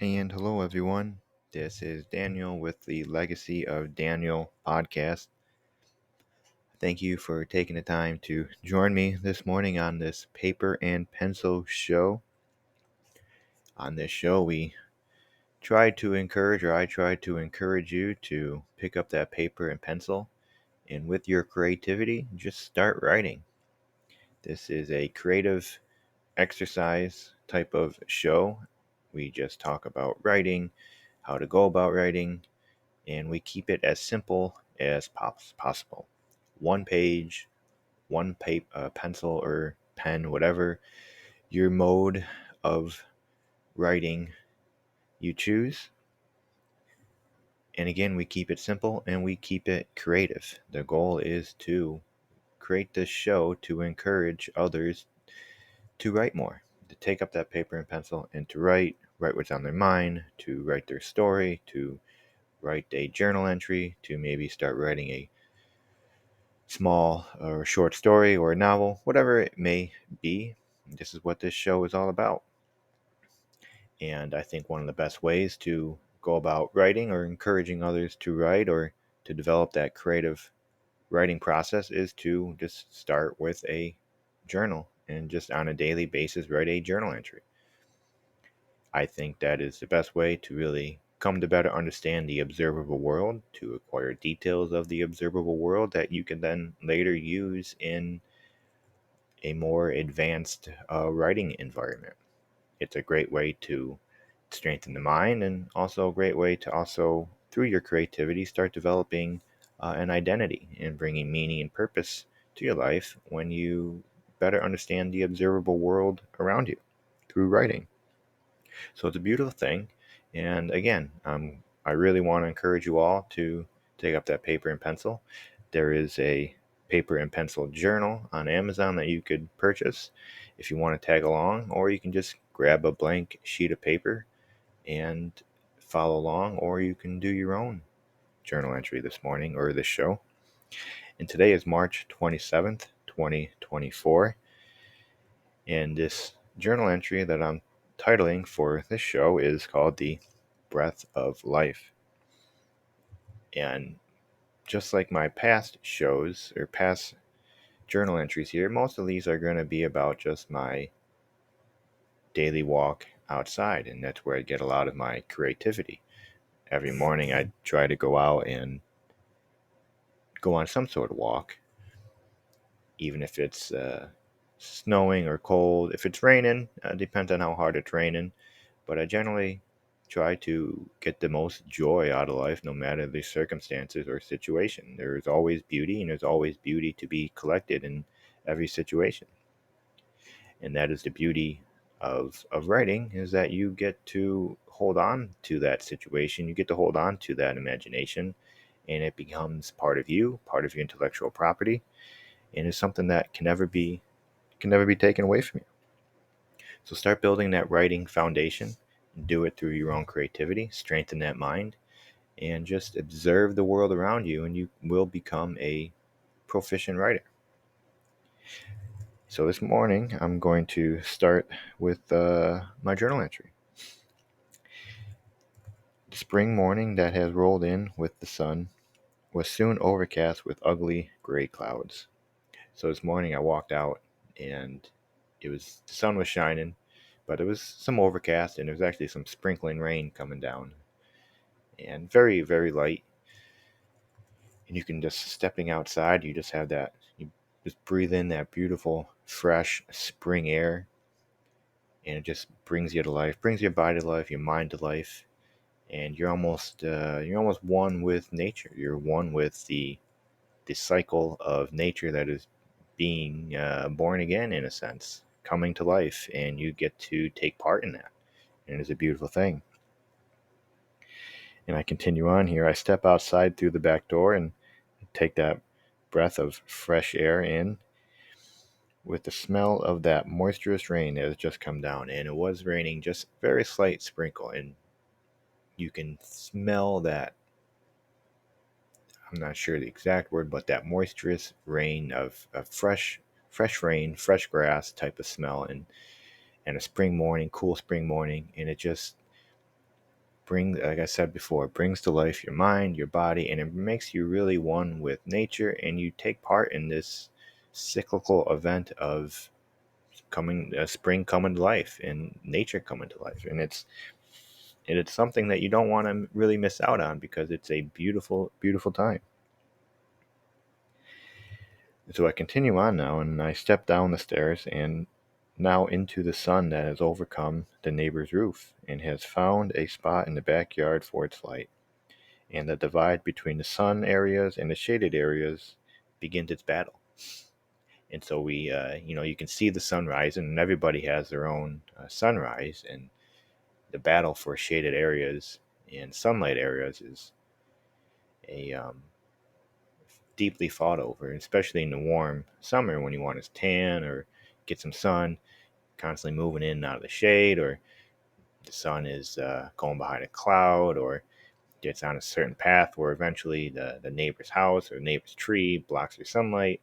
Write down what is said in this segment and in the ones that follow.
And hello, everyone. This is Daniel with the Legacy of Daniel podcast. Thank you for taking the time to join me this morning on this paper and pencil show. On this show, I try to encourage you to pick up that paper and pencil and with your creativity, just start writing. This is a creative exercise type of show. We just talk about writing, how to go about writing, and we keep it as simple as possible. One page, one pencil or pen, whatever your mode of writing you choose. And again, we keep it simple and we keep it creative. The goal is to create this show to encourage others to write more, to take up that paper and pencil and to write what's on their mind, to write their story, to write a journal entry, to maybe start writing a small or short story or a novel, whatever it may be. This is what this show is all about. And I think one of the best ways to go about writing or encouraging others to write or to develop that creative writing process is to just start with a journal and just on a daily basis write a journal entry. I think that is the best way to really come to better understand the observable world, to acquire details of the observable world that you can then later use in a more advanced writing environment. It's a great way to strengthen the mind and also a great way to also, through your creativity, start developing an identity and bringing meaning and purpose to your life when you better understand the observable world around you through writing. So it's a beautiful thing. And again, I really want to encourage you all to take up that paper and pencil. There is a paper and pencil journal on Amazon that you could purchase if you want to tag along, or you can just grab a blank sheet of paper and follow along, or you can do your own journal entry this morning or this show. And today is March 27th, 2024. And this journal entry that I'm titling for this show is called The Breath of Life. And just like my past shows or past journal entries here, most of these are going to be about just my daily walk outside. And that's where I get a lot of my creativity. Every morning I try to go out and go on some sort of walk, even if it's snowing or cold. If it's raining, depends on how hard it's raining. But I generally try to get the most joy out of life, no matter the circumstances or situation. There's always beauty, and there's always beauty to be collected in every situation. And that is the beauty of writing, is that you get to hold on to that situation. You get to hold on to that imagination, and it becomes part of you, part of your intellectual property, and is something that can never be taken away from you. So start building that writing foundation. Do it through your own creativity, strengthen that mind, and just observe the world around you, and you will become a proficient writer. So this morning, I'm going to start with my journal entry. The spring morning that has rolled in with the sun was soon overcast with ugly gray clouds. So this morning I walked out and the sun was shining, but it was some overcast and there was actually some sprinkling rain coming down and very, very light. And you can just stepping outside, you just have that, you just breathe in that beautiful, fresh spring air, and it just brings you to life, brings your body to life, your mind to life, and you're almost one with nature. You're one with the cycle of nature that is being born again, in a sense, coming to life, and you get to take part in that. And it's a beautiful thing. And I continue on here. I step outside through the back door and take that breath of fresh air in with the smell of that moisturous rain that has just come down. And it was raining, just very slight sprinkle. And you can smell that. I'm not sure the exact word, but that moisturous rain of fresh rain, fresh grass type of smell, and a spring morning, cool spring morning, and it just like I said before, brings to life your mind, your body, and it makes you really one with nature, and you take part in this cyclical event of spring coming to life and nature coming to life. And it's something that you don't want to really miss out on, because it's a beautiful, beautiful time. So I continue on now, and I step down the stairs and now into the sun that has overcome the neighbor's roof and has found a spot in the backyard for its light. And the divide between the sun areas and the shaded areas begins its battle. And so you can see the sun rising, and everybody has their own sunrise. And the battle for shaded areas and sunlight areas is a deeply fought over, especially in the warm summer when you want to tan or get some sun, constantly moving in and out of the shade, or the sun is going behind a cloud, or gets on a certain path where eventually the neighbor's house or the neighbor's tree blocks your sunlight.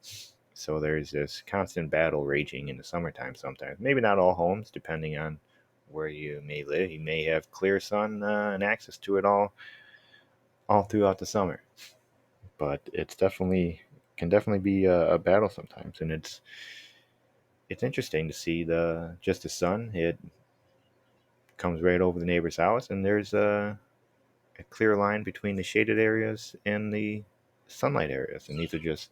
So there's this constant battle raging in the summertime sometimes. Maybe not all homes, depending on where you may live. You may have clear sun and access to it all throughout the summer. But it's definitely can definitely be a battle sometimes, and it's interesting to see the sun. It comes right over the neighbor's house, and there's a clear line between the shaded areas and the sunlight areas, and these are just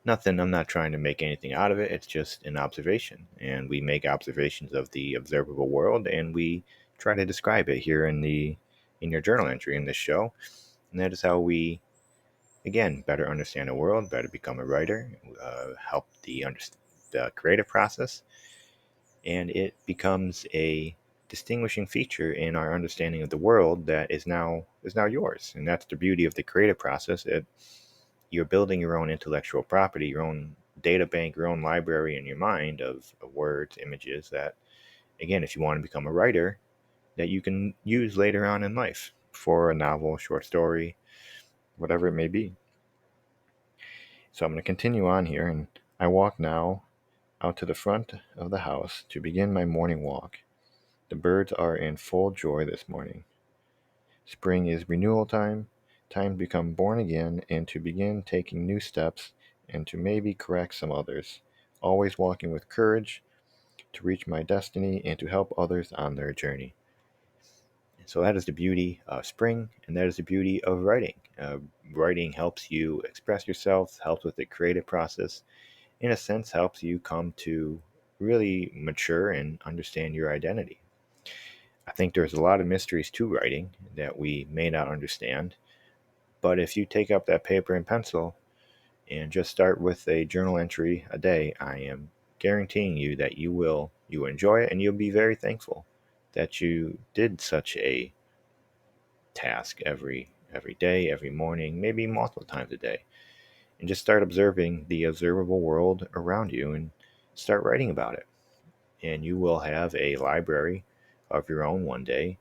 nothing. I'm not trying to make anything out of it. It's just an observation, and we make observations of the observable world, and we try to describe it here in your journal entry in this show. And that is how we, again, better understand the world, better become a writer, help the creative process, and it becomes a distinguishing feature in our understanding of the world that is now yours. And that's the beauty of the creative process. You're building your own intellectual property, your own data bank, your own library in your mind of words, images that, again, if you want to become a writer, that you can use later on in life for a novel, short story, whatever it may be. So I'm going to continue on here, and I walk now out to the front of the house to begin my morning walk. The birds are in full joy this morning. Spring is renewal time to become born again and to begin taking new steps and to maybe correct some others, always walking with courage to reach my destiny and to help others on their journey. So that is the beauty of spring, and that is the beauty of writing. Writing helps you express yourself, helps with the creative process, in a sense, helps you come to really mature and understand your identity. I think there's a lot of mysteries to writing that we may not understand, but if you take up that paper and pencil and just start with a journal entry a day, I am guaranteeing you that you enjoy it, and you'll be very thankful that you did such a task every day, every morning, maybe multiple times a day. And just start observing the observable world around you and start writing about it. And you will have a library of your own one day,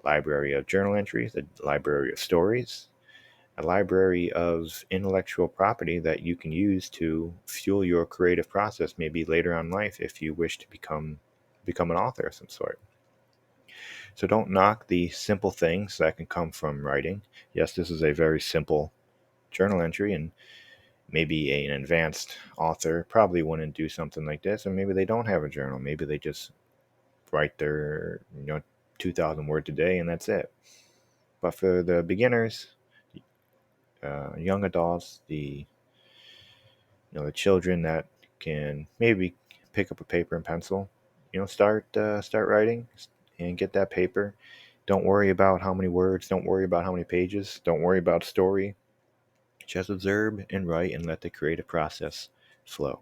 a library of journal entries, a library of stories, a library of intellectual property that you can use to fuel your creative process maybe later on in life if you wish to become an author of some sort. So don't knock the simple things that can come from writing. Yes, this is a very simple journal entry, and maybe an advanced author probably wouldn't do something like this, and maybe they don't have a journal. Maybe they just write their 2,000 words a day, and that's it. But for the beginners, young adults, the children that can maybe pick up a paper and pencil, start writing and get that paper. Don't worry about how many words. Don't worry about how many pages. Don't worry about story. Just observe and write and let the creative process flow.